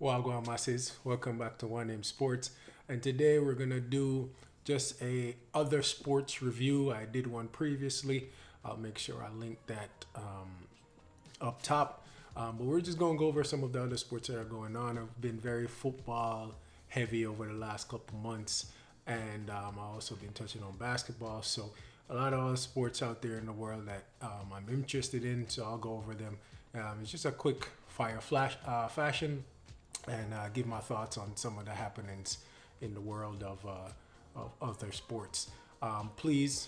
Wagwan masses, welcome back to One Name Sports, and today we're gonna do just a other sports review. I did one previously. I'll make sure I link that up top. But we're just gonna go over some of the other sports that are going on. I've been very football heavy over the last couple months, and I've also been touching on basketball. So a lot of other sports out there in the world that I'm interested in. So I'll go over them. It's just a quick fire flash fashion and give my thoughts on some of the happenings in the world of other sports. Please,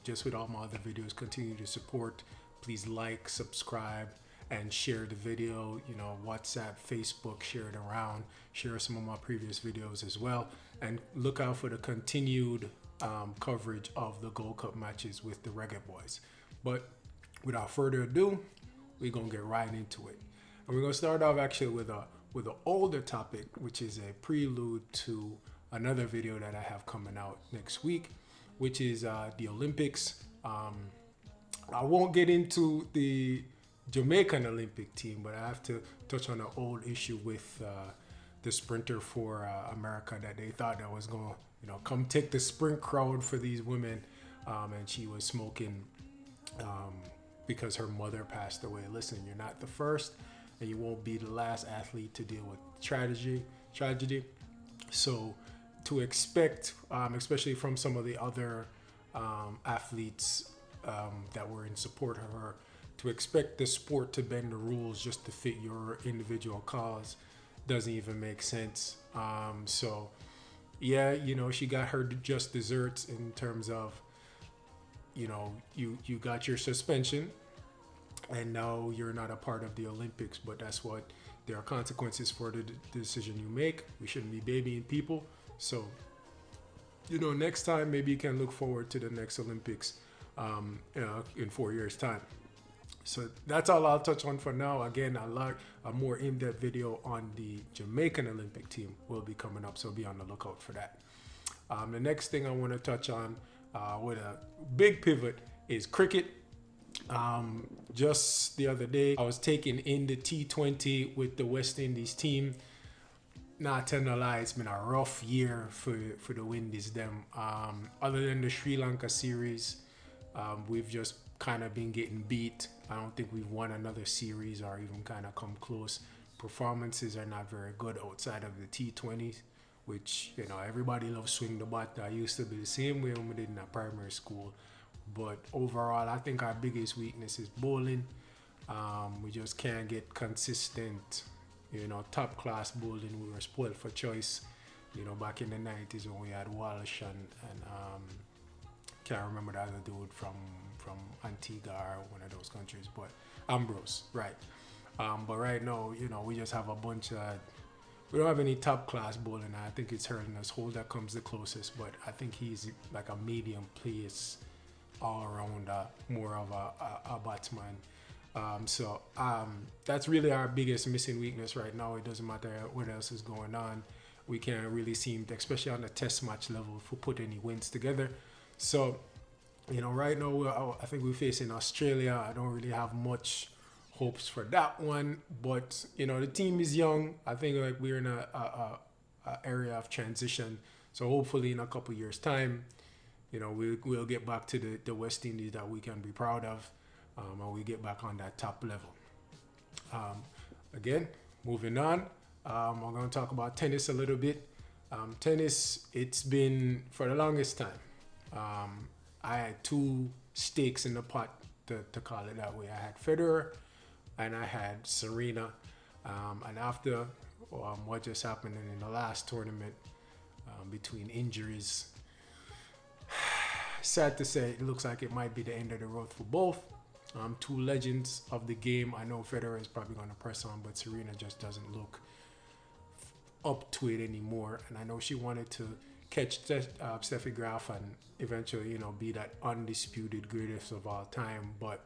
just with all my other videos, continue to support. Please like, subscribe, and share the video. You know, WhatsApp, Facebook, share it around. Share some of my previous videos as well. And look out for the continued coverage of the Gold Cup matches with the Reggae Boys. But without further ado, we're gonna get right into it. And we're gonna start off actually with an older topic, which is a prelude to another video that I have coming out next week, which is the Olympics. I won't get into the Jamaican Olympic team, but I have to touch on an old issue with the sprinter for America that they thought that was going to, come take the sprint crowd for these women, and she was smoking because her mother passed away. Listen, you're not the first, and you won't be the last athlete to deal with tragedy. So to expect, especially from some of the other athletes that were in support of her, to expect the sport to bend the rules just to fit your individual cause doesn't even make sense. So yeah, she got her just desserts in terms of, you got your suspension and now you're not a part of the Olympics, but that's what there are consequences for the decision you make. We shouldn't be babying people. So, next time maybe you can look forward to the next Olympics in 4 years' time. So that's all I'll touch on for now. Again, a more in-depth video on the Jamaican Olympic team will be coming up, so be on the lookout for that. The next thing I want to touch on with a big pivot is cricket. Just the other day, I was taking in the T20 with the West Indies team. Not telling a lie, it's been a rough year for the Windies. Other than the Sri Lanka series, we've just kind of been getting beat. I don't think we've won another series or even kind of come close. Performances are not very good outside of the T20s, which, everybody loves swing the bat. I used to be the same way when we did in our primary school. But overall, I think our biggest weakness is bowling. We just can't get consistent, top class bowling. We were spoiled for choice, back in the 90s when we had Walsh and can't remember the other dude from Antigua or one of those countries, but Ambrose, right? But right now, we just have a bunch of, we don't have any top class bowling. I think it's hurting us. Holder comes the closest, but I think he's like a medium place all around, more of a batsman. So that's really our biggest missing weakness right now. It doesn't matter what else is going on. We can't really seem to, especially on the test match level, if we put any wins together. So, right now, I think we're facing Australia. I don't really have much hopes for that one. But, the team is young. I think like we're in a area of transition. So hopefully in a couple years' time, we'll get back to the West Indies that we can be proud of. And we get back on that top level. Again, moving on. I'm going to talk about tennis a little bit. Tennis, it's been for the longest time. I had two stakes in the pot, to call it that way. I had Federer and I had Serena. And after what just happened in the last tournament, between injuries, sad to say, it looks like it might be the end of the road for both. Two legends of the game. I know Federer is probably going to press on, but Serena just doesn't look up to it anymore. And I know she wanted to catch Steffi Graf and eventually, be that undisputed greatest of all time. But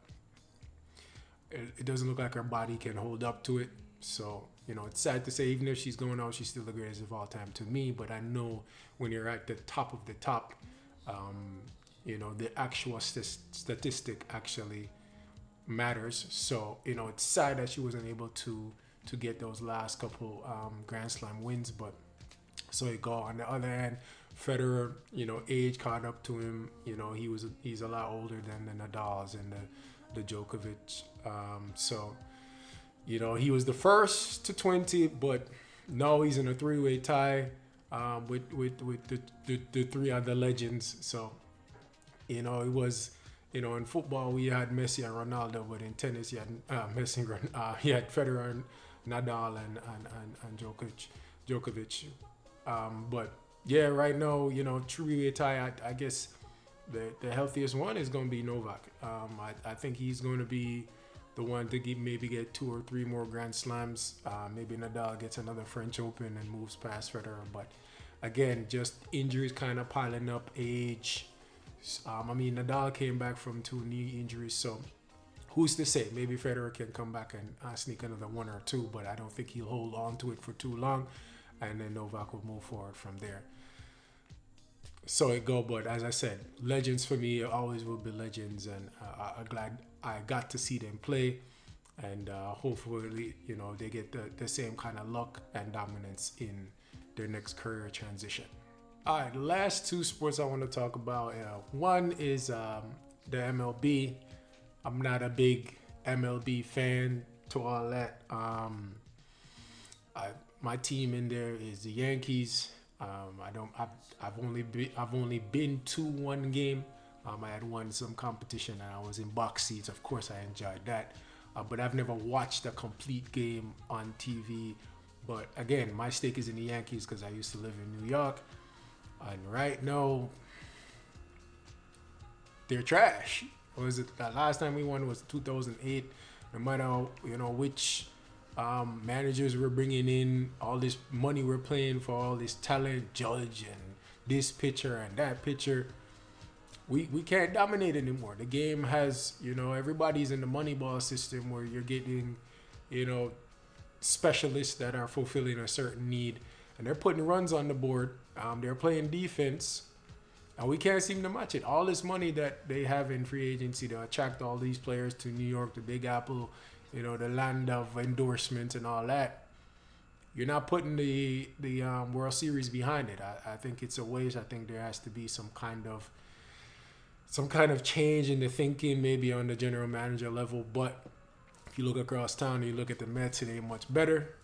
it doesn't look like her body can hold up to it. So, it's sad to say, even if she's going out, she's still the greatest of all time to me. But I know when you're at the top of the top, the actual statistic actually matters. So, it's sad that she wasn't able to to get those last couple Grand Slam wins. But so it go. On the other hand, Federer, age caught up to him. He's a lot older than the Nadals and the Djokovic. So he was the first to 20, but no, he's in a three-way tie with the three other legends. So it was. In football we had Messi and Ronaldo, but in tennis you had Messi, he had Federer and Nadal and Djokovic. But yeah, right now, three-way tie. I guess the healthiest one is going to be Novak. I think he's going to be the one to maybe get 2 or 3 more Grand Slams. Maybe Nadal gets another French Open and moves past Federer. But again, just injuries kind of piling up, age. Nadal came back from 2 knee injuries, so who's to say? Maybe Federer can come back and sneak another 1 or 2, but I don't think he'll hold on to it for too long, and then Novak will move forward from there. So it go, but as I said, legends for me always will be legends, and I'm glad I got to see them play, and hopefully, they get the same kind of luck and dominance in their next career transition. All right, the last 2 sports I want to talk about. One is the MLB. I'm not a big MLB fan to all that. My team in there is the Yankees. I've only been to one game. I had won some competition and I was in box seats. Of course, I enjoyed that. But I've never watched a complete game on TV. But again, my stake is in the Yankees because I used to live in New York. And right now, they're trash. What was it? The last time we won was 2008. No matter which managers we're bringing in, all this money we're playing for, all this talent, Judge and this pitcher and that pitcher, we can't dominate anymore. The game has, everybody's in the Moneyball system where you're getting, specialists that are fulfilling a certain need. And they're putting runs on the board. They're playing defense. And we can't seem to match it. All this money that they have in free agency to attract all these players to New York, the Big Apple, the land of endorsements and all that. You're not putting the World Series behind it. I think it's a waste. I think there has to be some kind of change in the thinking, maybe on the general manager level. But if you look across town, you look at the Mets, they're much better.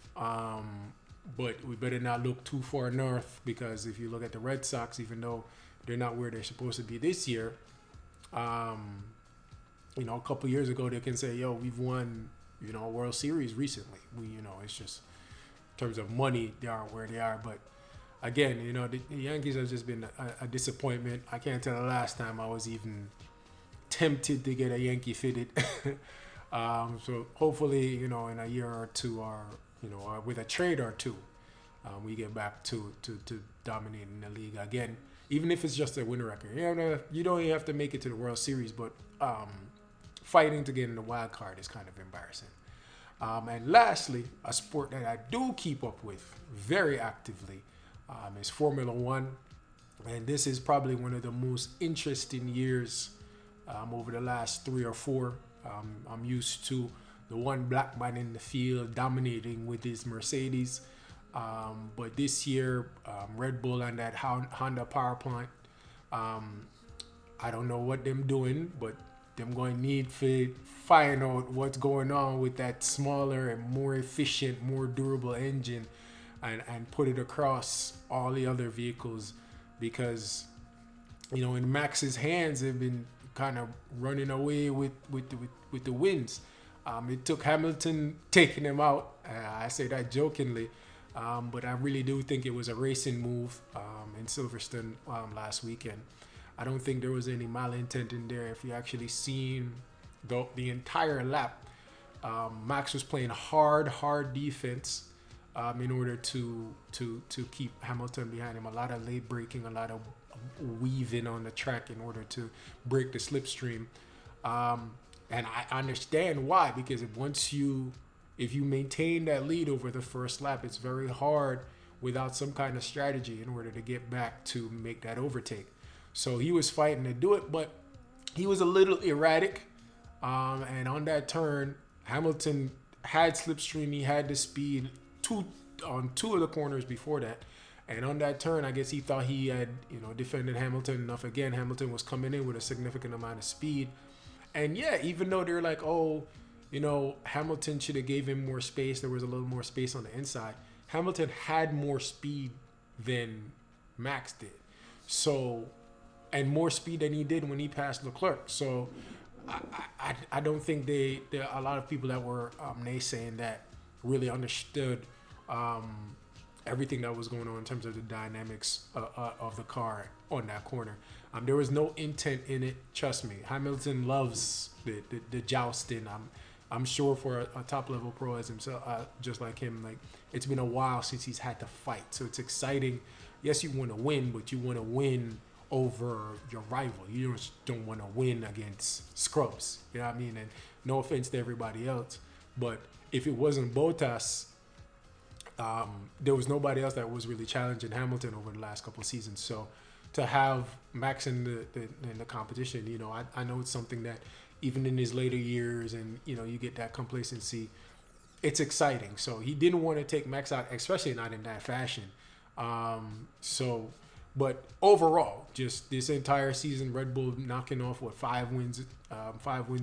But we better not look too far north, because if you look at the Red Sox, even though they're not where they're supposed to be this year, a couple years ago they can say, we've won, a World Series recently. It's just in terms of money, they aren't where they are. But again, the Yankees have just been a disappointment. I can't tell the last time I was even tempted to get a Yankee fitted. So hopefully, in a year or two, or with a trade or two, we get back to dominating the league again, even if it's just a win record. You don't even have to make it to the World Series, but fighting to get in the wild card is kind of embarrassing. And lastly, a sport that I do keep up with very actively is Formula One. And this is probably one of the most interesting years over the last 3 or 4. I'm used to the one black man in the field dominating with his Mercedes. But this year, Red Bull and that Honda power plant, I don't know what them doing, but them going to need to find out what's going on with that smaller and more efficient, more durable engine, and put it across all the other vehicles, because in Max's hands, they've been kind of running away with the wins. It took Hamilton taking him out. I say that jokingly, but I really do think it was a racing move in Silverstone last weekend. I don't think there was any malintent in there. If you actually seen the entire lap, Max was playing hard defense in order to keep Hamilton behind him. A lot of late braking, a lot of weaving on the track in order to break the slipstream. And I understand why, because if you maintain that lead over the first lap, it's very hard without some kind of strategy in order to get back to make that overtake. So he was fighting to do it, but he was a little erratic. And on that turn, Hamilton had slipstream. He had the speed on two of the corners before that. And on that turn, I guess he thought he had, defended Hamilton enough. Again, Hamilton was coming in with a significant amount of speed. And yeah, even though they're like, oh, Hamilton should have gave him more space. There was a little more space on the inside. Hamilton had more speed than Max did. So, and more speed than he did when he passed Leclerc. So, I don't think there are a lot of people that were naysaying that really understood everything that was going on in terms of the dynamics of the car on that corner. There was no intent in it. Trust me, Hamilton loves the jousting. I'm sure for a top level pro as himself, just like him, like it's been a while since he's had to fight. So it's exciting. Yes, you want to win, but you want to win over your rival. You just don't want to win against scrubs. You know what I mean? And no offense to everybody else, but if it wasn't Bottas, there was nobody else that was really challenging Hamilton over the last couple of seasons. So to have Max in the competition, I know it's something that even in his later years and, you get that complacency, it's exciting. So he didn't want to take Max out, especially not in that fashion. But overall, just this entire season, Red Bull knocking off 5 wins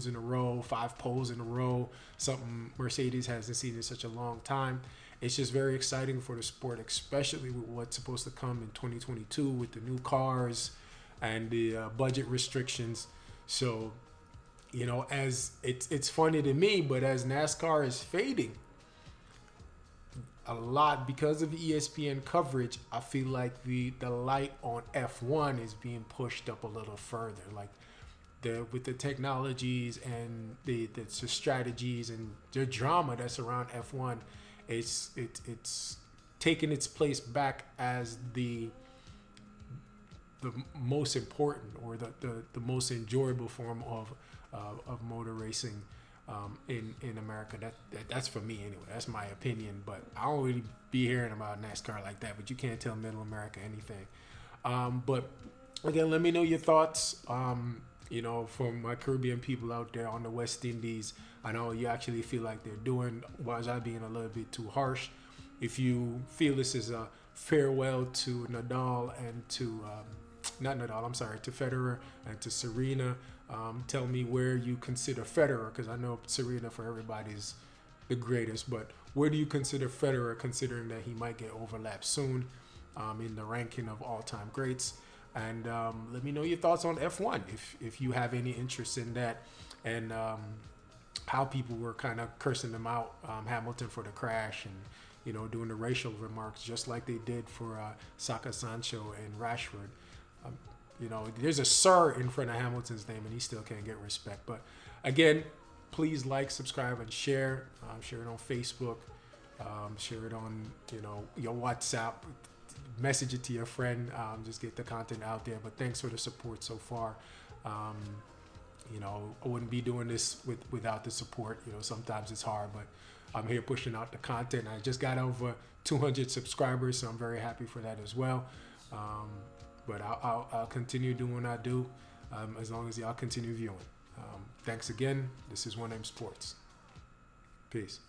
in a row, 5 poles in a row, something Mercedes hasn't seen in such a long time. It's just very exciting for the sport, especially with what's supposed to come in 2022 with the new cars and the budget restrictions. So, as it's funny to me, but as NASCAR is fading a lot because of ESPN coverage, I feel like the light on F1 is being pushed up a little further. Like with the technologies and the strategies and the drama that's around F1, it's taking its place back as the most important or the most enjoyable form of motor racing in America. That's for me anyway. That's my opinion. But I don't really be hearing about NASCAR like that. But you can't tell Middle America anything. But again, let me know your thoughts. From my Caribbean people out there on the West Indies, I know you actually feel like they're doing. Was I being a little bit too harsh? If you feel this is a farewell to Nadal and to to Federer and to Serena. Tell me where you consider Federer, because I know Serena for everybody is the greatest, but where do you consider Federer, considering that he might get overlapped soon in the ranking of all-time greats? And let me know your thoughts on F1 if you have any interest in that, and how people were kind of cursing them out, Hamilton for the crash, and doing the racial remarks just like they did for Saka Sancho and Rashford. There's a sir in front of Hamilton's name, and he still can't get respect. But again, please like, subscribe, and share. Share it on Facebook. Share it on your WhatsApp. Message it to your friend. Just get the content out there. But thanks for the support so far. I wouldn't be doing this without the support. Sometimes it's hard, but I'm here pushing out the content. I just got over 200 subscribers, so I'm very happy for that as well. But I'll continue doing what I do as long as y'all continue viewing. Thanks again. This is One Name Sports. Peace.